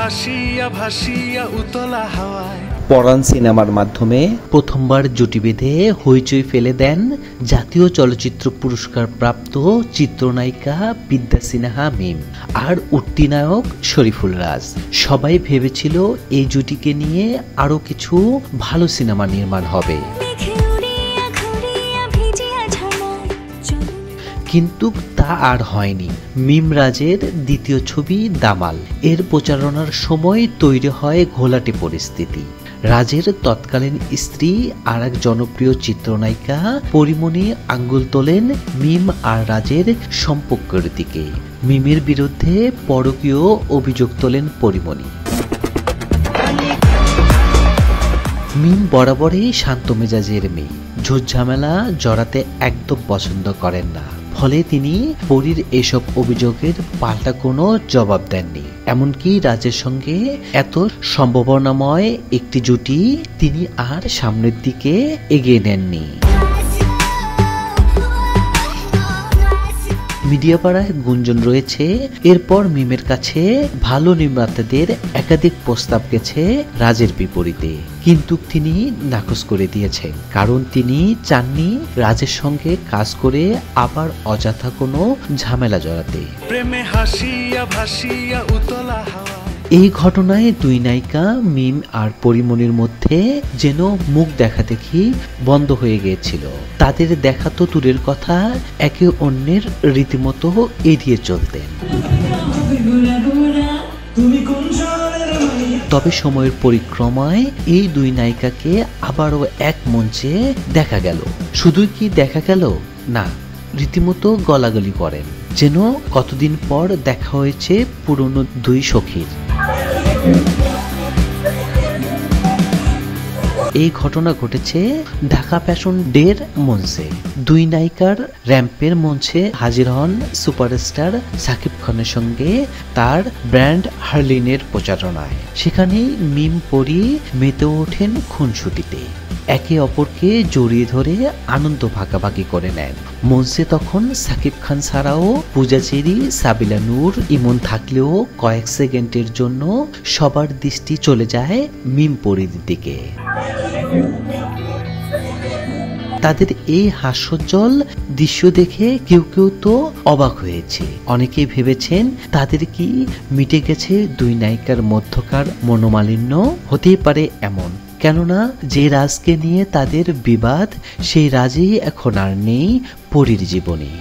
হাসিয়া ভাসিয়া উতলা হাওয়ায়। পরাণ সিনেমার মাধ্যমে প্রথমবার জুটি বেঁধে হইচই ফেলে দেন জাতীয় চলচ্চিত্র পুরস্কার প্রাপ্ত চিত্রনায়িকা বিদ্যা সিনহা মিম আর উঠতি নায়ক শরীফুল রাজ। সবাই ভেবেছিল এই জুটিকে নিয়ে আরো কিছু ভালো সিনেমা নির্মাণ হবে, কিন্তু তা আর হয়নি। মিম রাজের দ্বিতীয় ছবি দামাল এর প্রচারণার সময় তৈরি হয় ঘোলাটে পরিস্থিতি। রাজের তৎকালীন স্ত্রী আর এক জনপ্রিয় চিত্রনায়িকা পরিমণি আঙ্গুল তোলেন মিম আর রাজের সম্পর্কের দিকে। মিমের বিরুদ্ধে পরকীয় অভিযোগ তোলেন পরিমণি। মিম বরাবরই শান্ত মেজাজের মেয়ে, ঝুটঝামেলা জড়াতে একদম পছন্দ করেন না, ফলে তিনি পরীর এসব অভিযোগের পাল্টা কোনো জবাব দেননি। এমনকি রাজের সঙ্গে এত সম্ভাবনাময় একটি জুটি তিনি আর সামনের দিকে এগিয়ে নেননি। মিডিয়া পাড়ায় গুঞ্জন রয়েছে এরপর মিমের কাছে ভালো নির্মাতাদের একাধিক প্রস্তাব গেছে রাজের বিপরীতে, কিন্তু তিনি নাকচ করে দিয়েছেন, কারণ তিনি চাননি রাজের সঙ্গে কাজ করে আবার অযথা কোনো ঝামেলা জড়াতে। প্রেমে হাসিয়া ভাসিয়া উতলা হাওয়া। এই ঘটনায় দুই নায়িকা মিম আর পরিমণির মধ্যে যেন মুখ দেখা দেখি বন্ধ হয়ে গিয়েছিল। তাদের দেখা তো দূরের কথা, একে অন্যের রীতিমতো এড়িয়ে চলতেন। তবে সময়ের পরিক্রমায় এই দুই নায়িকাকে আবারও এক মঞ্চে দেখা গেল। শুধু কি দেখা গেল না, রীতিমতো গলাগলি করেন, যেন কতদিন পর দেখা হয়েছে পুরনো দুই সখীর। এই ঘটনা ঘটেছে ঢাকা ফ্যাশন ডের মঞ্চে। দুই নায়িকার র্যাম্পের মঞ্চে হাজির হন সুপারস্টার শাকিব খানের সঙ্গে তার ব্র্যান্ড হার্লিনের প্রচারণায়। সেখানেই মিম পরি মেতে ওঠেন খুনসুটিতে, একে অপরকে জড়িয়ে ধরে আনন্দ ভাগাভাগি করে নেন। মঞ্চে তখন শাকিব খান ছাড়াও পূজা চেরি, সাবিলা নূর, ইমন থাকলেও কয়েক সেকেন্ডের জন্য সবার দৃষ্টি চলে যায় মিম পরির দিকে। তাদের এই হাস্যোজ্জ্বল দৃশ্য দেখে কেউ কেউ তো অবাক হয়েছে। অনেকেই ভেবেছেন তাদের কি মিটে গেছে দুই নায়িকার মধ্যকার মনোমালিন্য। হতেই পারে এমন, কেননা যে রাজকে নিয়ে তাদের বিবাদ সেই রাজই এখন আর নেই পরীর জীবনে।